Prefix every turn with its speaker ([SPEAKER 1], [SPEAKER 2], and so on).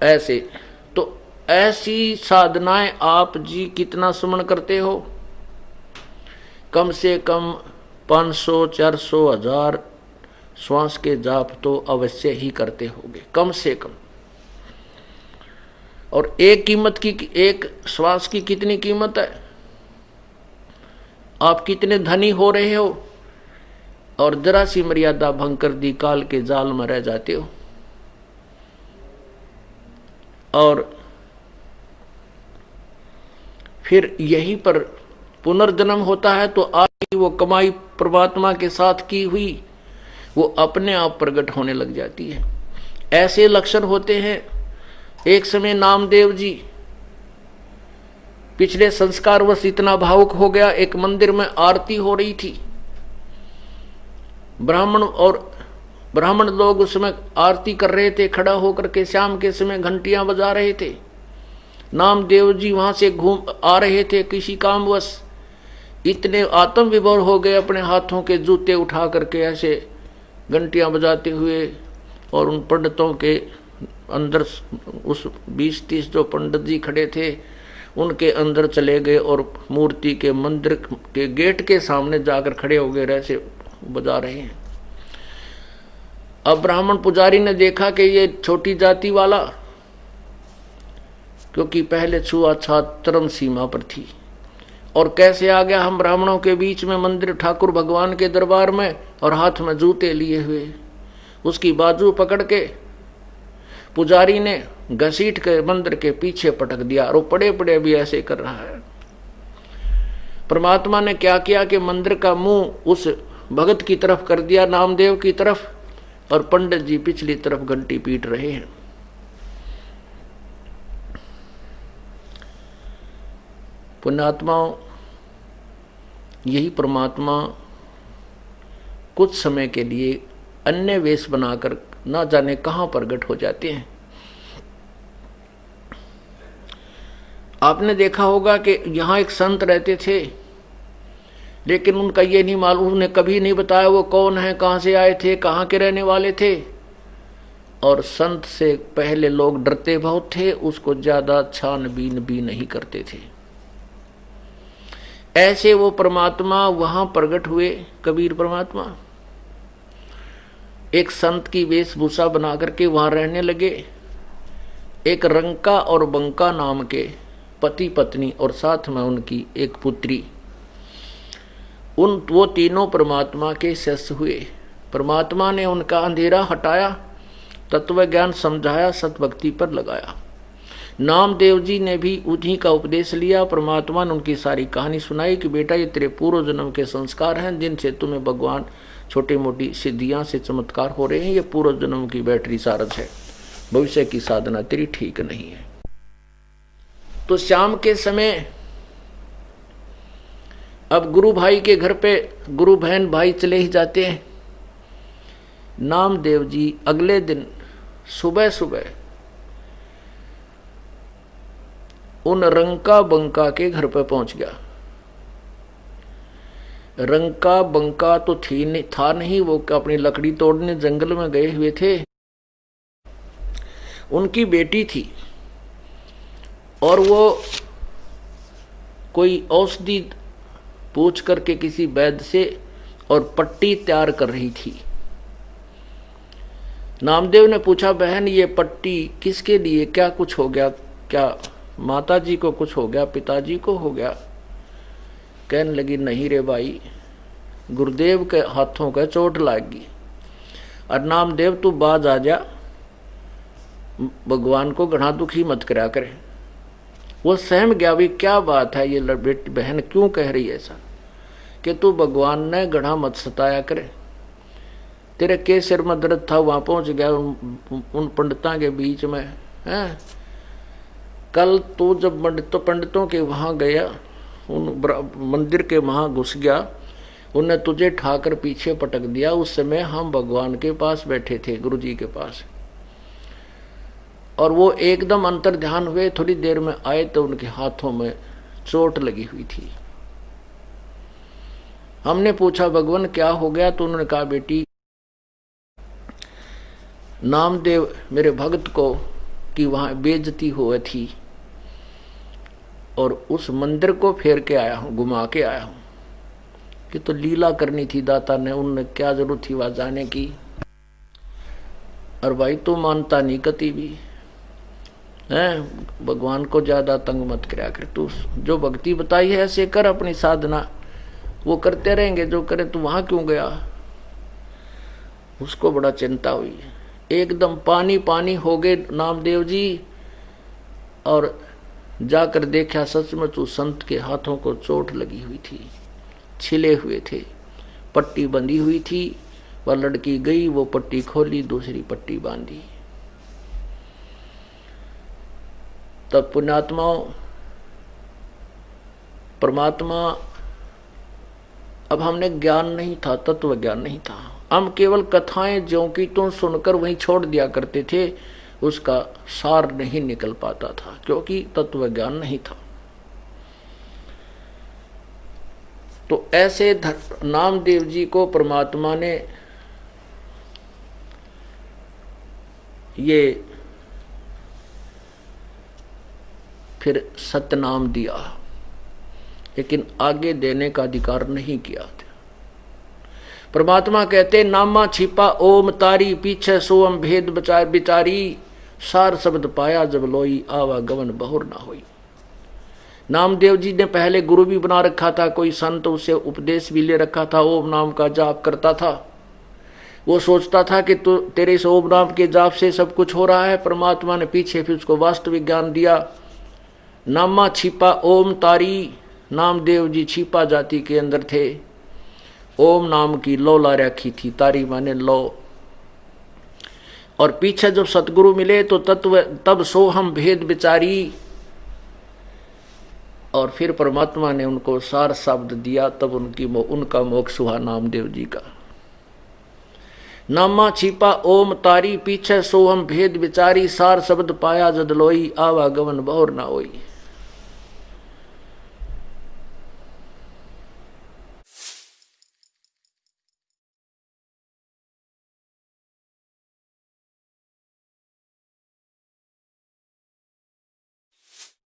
[SPEAKER 1] ऐसे तो ऐसी साधनाएं आप जी कितना सुमन करते हो? कम से कम 500, 400, 1000 श्वास के जाप तो अवश्य ही करते होगे कम से कम। और एक श्वास की कितनी कीमत है? आप कितने धनी हो रहे हो और जरा सी मर्यादा भंग कर दी काल के जाल में रह जाते हो। और फिर यहीं पर पुनर्जन्म होता है तो आपकी वो कमाई परमात्मा के साथ की हुई वो अपने आप प्रकट होने लग जाती है। ऐसे लक्षण होते हैं। एक समय नामदेव जी पिछले संस्कारवश इतना भावुक हो गया, एक मंदिर में आरती हो रही थी, ब्राह्मण लोग उसमें आरती कर रहे थे, खड़ा होकर के शाम के समय घंटियां बजा रहे थे। नामदेव जी वहां से घूम आ रहे थे किसी कामवश, इतने आत्म विभोर हो गए, अपने हाथों के जूते उठा करके ऐसे घंटियां बजाते हुए, और उन पंडितों के अंदर उस 20-30 जो पंडित जी खड़े थे उनके अंदर चले गए और मूर्ति के मंदिर के गेट के सामने जाकर खड़े हो गए, ऐसे बजा रहे हैं। अब ब्राह्मण पुजारी ने देखा कि ये छोटी जाति वाला, क्योंकि पहले छुआछूत चरम सीमा पर थी, और कैसे आ गया हम ब्राह्मणों के बीच में मंदिर ठाकुर भगवान के दरबार में, और हाथ में जूते लिए हुए। उसकी बाजू पकड़ के पुजारी ने घसीट के मंदिर के पीछे पटक दिया, और वो पड़े पड़े भी ऐसे कर रहा है। परमात्मा ने क्या किया कि मंदिर का मुंह उस भगत की तरफ कर दिया, नामदेव की तरफ, और पंडित जी पिछली तरफ घंटी पीट रहे हैं। पुण्यात्माओं, यही परमात्मा कुछ समय के लिए अन्य वेश बनाकर ना जाने कहां प्रकट हो जाते हैं। आपने देखा होगा कि यहां एक संत रहते थे, लेकिन उनका ये नहीं मालूम, उन्हें कभी नहीं बताया वो कौन है, कहां से आए थे, कहां के रहने वाले थे। और संत से पहले लोग डरते बहुत थे, उसको ज्यादा छानबीन भी नहीं करते थे। ऐसे वो परमात्मा वहां प्रकट हुए, कबीर परमात्मा एक संत की वेशभूषा बना करके वहां रहने लगे। एक रंका और बंका नाम के पति पत्नी और साथ में उनकी एक पुत्री, वो तीनों परमात्मा के शिष्य हुए। परमात्मा ने उनका अंधेरा हटाया, तत्व ज्ञान समझाया, सतभक्ति पर लगाया। नामदेव जी ने भी उन्हीं का उपदेश लिया। परमात्मा ने उनकी सारी कहानी सुनाई कि बेटा ये तेरे पूर्व जन्म के संस्कार हैं, जिनसे तुम्हें भगवान छोटी मोटी सिद्धियां से चमत्कार हो रहे हैं। ये पूर्व जन्म की बैटरी चार्ज है, भविष्य की साधना तेरी ठीक नहीं है। तो शाम के समय अब गुरु भाई के घर पे गुरु बहन भाई चले ही जाते हैं। नामदेव जी अगले दिन सुबह सुबह उन रंका बंका के घर पे पहुंच गया। रंका बंका तो था नहीं, वो अपनी लकड़ी तोड़ने जंगल में गए हुए थे। उनकी बेटी थी और वो कोई औषधि पूछ करके किसी वैद्य से और पट्टी तैयार कर रही थी। नामदेव ने पूछा, बहन ये पट्टी किसके लिए, क्या कुछ हो गया, क्या माता जी को कुछ हो गया, पिताजी को हो गया? कहने लगी, नहीं रे भाई, गुरुदेव के हाथों का चोट लागी। और नामदेव तू बाज आ जा, भगवान को घना दुखी मत करा करे। वो सहम गया, भी क्या बात है, ये बेटी बहन क्यों कह रही है ऐसा, कि तू भगवान ने घना मत सताया करे, तेरे के सिर में दर्द था, वहां पहुंच गया उन पंडितों के बीच में है। कल तू जब पंडितों के वहां गया, उन मंदिर के वहां घुस गया, उन्हें तुझे ठाकर पीछे पटक दिया। उस समय हम भगवान के पास बैठे थे, गुरु जी के पास, और वो एकदम अंतर ध्यान हुए, थोड़ी देर में आए तो उनके हाथों में चोट लगी हुई थी। हमने पूछा, भगवान क्या हो गया? तो उन्होंने कहा, बेटी नामदेव मेरे भक्त को कि वहां बेइज्जती हुई थी, और उस मंदिर को फेर के आया हूं, घुमा के आया हूं कि तो लीला करनी थी दाता ने, उनने क्या जरूरत थी वहां जाने की। और भाई तू मानता नहीं कति भी है, भगवान को ज्यादा तंग मत कराया कर। तू जो भक्ति बताई है ऐसे कर, अपनी साधना वो करते रहेंगे जो करे, तू वहां क्यों गया। उसको बड़ा चिंता हुई, एकदम पानी पानी हो गए नामदेव जी, और जाकर देखा सचमुच उस संत के हाथों को चोट लगी हुई थी, छिले हुए थे, पट्टी बंधी हुई थी। वह लड़की गई, वो पट्टी खोली, दूसरी पट्टी बांधी। तब पुण्यात्माओं, परमात्मा, अब हमने ज्ञान नहीं था, तत्व ज्ञान नहीं था, हम केवल कथाएं ज्यों की त्यों सुनकर वहीं छोड़ दिया करते थे, उसका सार नहीं निकल पाता था क्योंकि तत्व ज्ञान नहीं था। तो ऐसे नामदेव जी को परमात्मा ने ये फिर सतनाम दिया, लेकिन आगे देने का अधिकार नहीं किया था। परमात्मा कहते नामा छिपा ओम तारी, पीछे सोम भेद बचार बिचारी, सार शब्द पाया जब लोई, आवागमन बहुर ना होई। नामदेव जी ने पहले गुरु भी बना रखा था, कोई संत, उससे उपदेश भी ले रखा था, ओम नाम का जाप करता था। वो सोचता था कि तो तेरे इस ओम नाम के जाप से सब कुछ हो रहा है। परमात्मा ने पीछे फिर उसको वास्तविक ज्ञान दिया। नामा छिपा ओम तारी, नामदेव जी छिपा जाति के अंदर थे। ओम नाम की लो ला रखी थी, तारी माने लो। और पीछे जब सतगुरु मिले तो तत्व तब सो हम भेद विचारी, और फिर परमात्मा ने उनको सार शब्द दिया, तब उनका मोक्ष हुआ नामदेव जी का। नामा छिपा ओम तारी, पीछे सो हम भेद विचारी, सार शब्द पाया जद लोई, आवागमन बहुर ना होई।